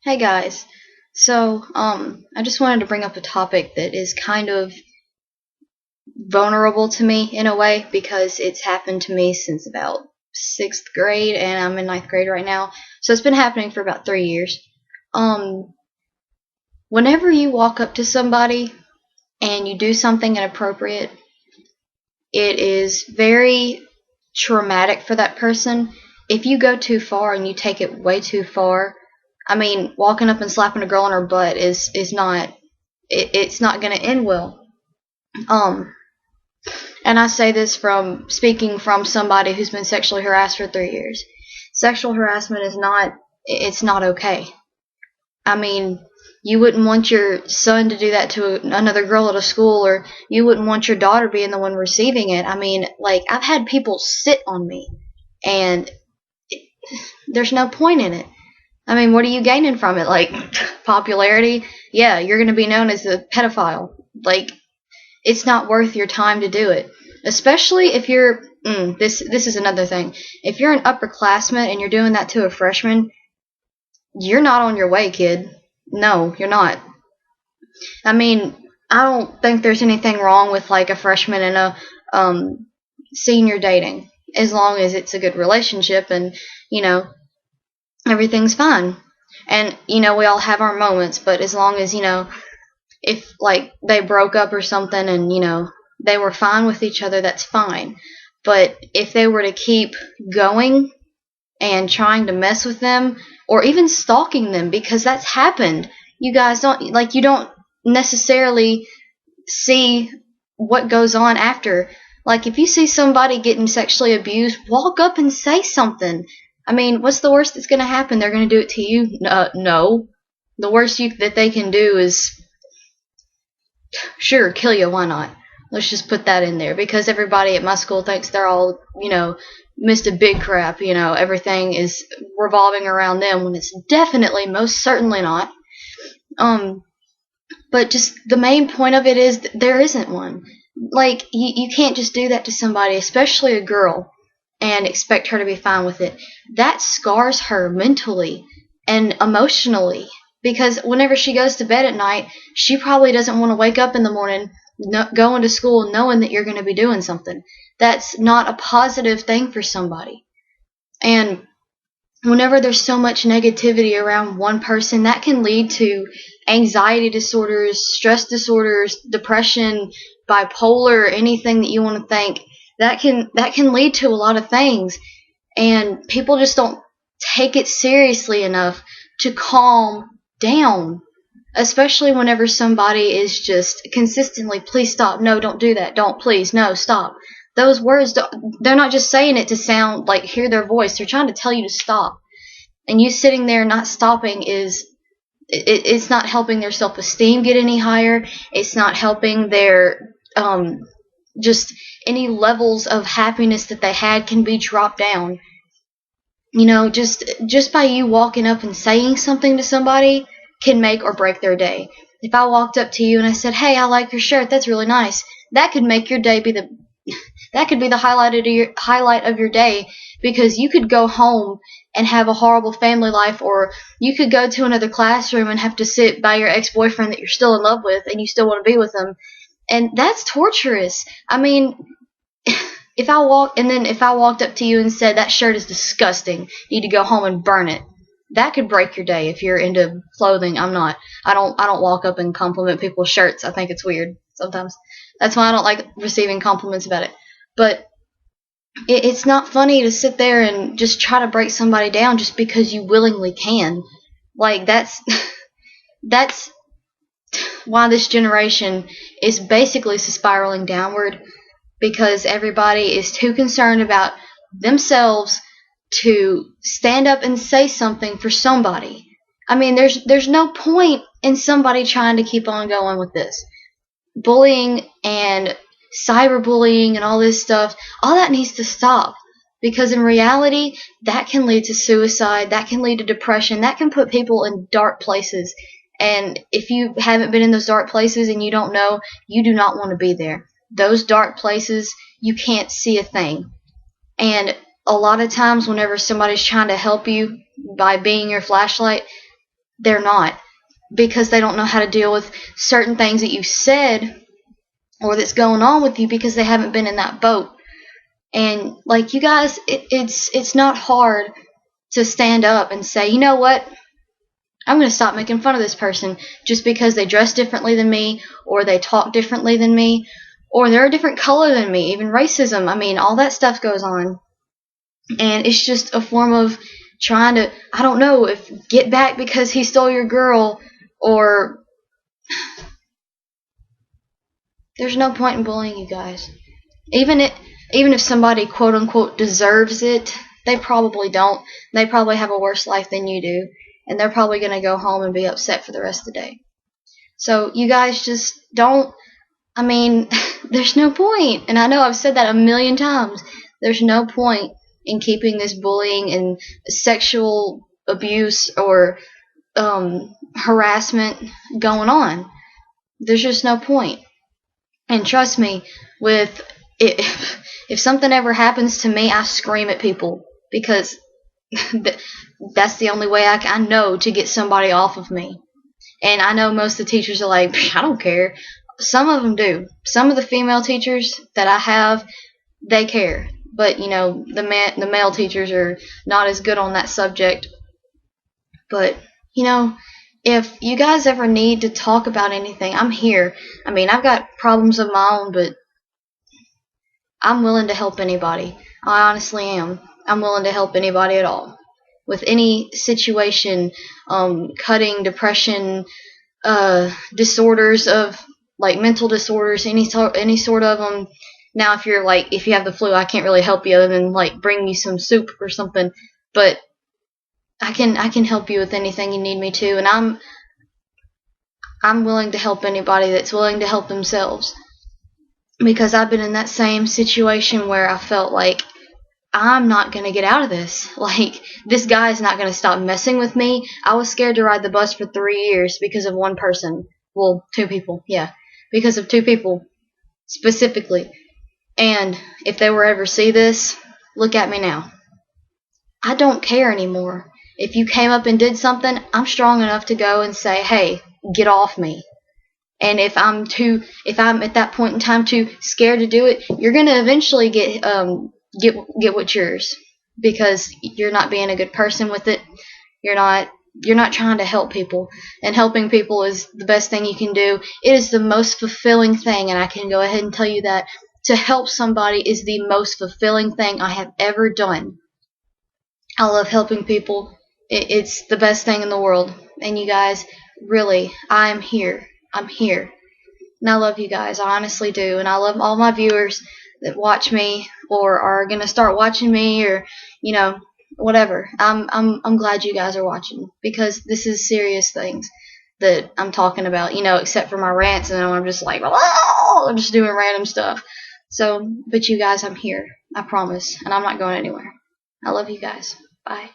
Hey guys. I just wanted to bring up a topic that is kind of vulnerable to me in a way because it's happened to me since about sixth grade and I'm in ninth grade right now. So it's been happening for about 3 years. Um, Whenever you walk up to somebody and you do something inappropriate, it is very traumatic for that person. If you go too far and you take it way too far, I mean, walking up and slapping a girl on her butt is not it's not going to end well. Um, and I say this from speaking from somebody who's been sexually harassed for 3 years. Sexual harassment is not it's not okay. I mean, you wouldn't want your son to do that to another girl at a school, or you wouldn't want your daughter being the one receiving it. I mean, like, I've had people sit on me, and it, there's no point in it. I mean, what are you gaining from it? Like, popularity? Yeah, you're going to be known as a pedophile. Like, it's not worth your time to do it. Especially if you're, this is another thing. If you're an upperclassman and you're doing that to a freshman, you're not on your way, kid. No, you're not. I mean, I don't think there's anything wrong with like a freshman and a senior dating, as long as it's a good relationship and you know everything's fine. And we all have our moments, but as long as if like they broke up or something and they were fine with each other, that's fine. But if they were to keep going and trying to mess with them or even stalking them, because that's happened. You don't necessarily see what goes on after. Like, if you see somebody getting sexually abused, walk up and say something. I mean, what's the worst that's going to happen? They're going to do it to you? No. The worst that they can do is, sure, kill you. Why not? Let's just put that in there, because everybody at my school thinks they're all, Mr. Big Crap. Everything is revolving around them when it's definitely, most certainly not. But just the main point of it is that there isn't one. Like, you can't just do that to somebody, especially a girl, and expect her to be fine with it. That scars her mentally and emotionally, because whenever she goes to bed at night, she probably doesn't want to wake up in the morning going to school knowing that you're going to be doing something. That's not a positive thing for somebody. And whenever there's so much negativity around one person, that can lead to anxiety disorders, stress disorders, depression, bipolar, anything that you want to think. That can lead to a lot of things, and people just don't take it seriously enough to calm down, especially whenever somebody is just consistently, please stop, no, don't do that, don't, please, no, stop. Those words, they're not just saying it to sound like, hear their voice, they're trying to tell you to stop. And you sitting there not stopping it's not helping their self-esteem get any higher. It's not helping their just any levels of happiness that they had can be dropped down. Just by you walking up and saying something to somebody can make or break their day. If I walked up to you and I said, "Hey, I like your shirt. That's really nice." That could make your day be the highlight of your day, because you could go home and have a horrible family life, or you could go to another classroom and have to sit by your ex-boyfriend that you're still in love with and you still want to be with him, and that's torturous. I mean, if I walked up to you and said, "That shirt is disgusting, you need to go home and burn it," that could break your day. If you're into clothing, I'm not. I don't walk up and compliment people's shirts. I think it's weird sometimes. That's why I don't like receiving compliments about it. But it's not funny to sit there and just try to break somebody down just because you willingly can. Like, that's why this generation is basically spiraling downward, because everybody is too concerned about themselves to stand up and say something for somebody. I mean, there's no point in somebody trying to keep on going with this. Bullying and cyberbullying and all this stuff, all that needs to stop, because in reality that can lead to suicide, that can lead to depression, that can put people in dark places. And if you haven't been in those dark places and you don't know, you do not want to be there. Those dark places, you can't see a thing. And a lot of times whenever somebody's trying to help you by being your flashlight, They're not, because they don't know how to deal with certain things that you said or that's going on with you because they haven't been in that boat. And like you guys, it's not hard to stand up and say, you know what, I'm going to stop making fun of this person just because they dress differently than me, or they talk differently than me, or they're a different color than me. Even racism, I mean, all that stuff goes on. And it's just a form of trying to, I don't know, if get back because he stole your girl, or there's no point in bullying you guys. Even if somebody quote unquote deserves it, they probably don't. They probably have a worse life than you do, and they're probably going to go home and be upset for the rest of the day. So you guys just don't, I mean, there's no point. And I know I've said that a million times. There's no point in keeping this bullying and sexual abuse or harassment going on. There's just no point. And trust me, with if something ever happens to me, I scream at people, because that's the only way I know to get somebody off of me. And I know most of the teachers are like, I don't care. Some of them do. Some of the female teachers that I have, they care. But, you know, the male teachers are not as good on that subject. But, you know, if you guys ever need to talk about anything, I'm here. I mean, I've got problems of my own, but I'm willing to help anybody. I honestly am. I'm willing to help anybody at all. With any situation, cutting, depression, disorders of, like, mental disorders, any sort of them. Now, if you have the flu, I can't really help you other than, like, bring you some soup or something. But I can help you with anything you need me to, and I'm willing to help anybody that's willing to help themselves. Because I've been in that same situation where I felt like I'm not going to get out of this. Like, this guy is not going to stop messing with me. I was scared to ride the bus for 3 years because of one person. Well, 2 people, yeah. Because of 2 people, specifically. And if they were ever see this, look at me now. I don't care anymore. If you came up and did something, I'm strong enough to go and say, hey, get off me. And if I'm at that point in time too scared to do it, you're gonna eventually get what's yours, because you're not being a good person with it. You're not trying to help people, and helping people is the best thing you can do. It is the most fulfilling thing, and I can go ahead and tell you that to help somebody is the most fulfilling thing I have ever done. I love helping people. It's the best thing in the world. And you guys, really, I'm here. I'm here. And I love you guys. I honestly do. And I love all my viewers that watch me or are going to start watching me, or, you know, whatever. I'm glad you guys are watching, because this is serious things that I'm talking about, you know, except for my rants, and I'm just like, oh, I'm just doing random stuff. So, but you guys, I'm here. I promise. And I'm not going anywhere. I love you guys. Bye.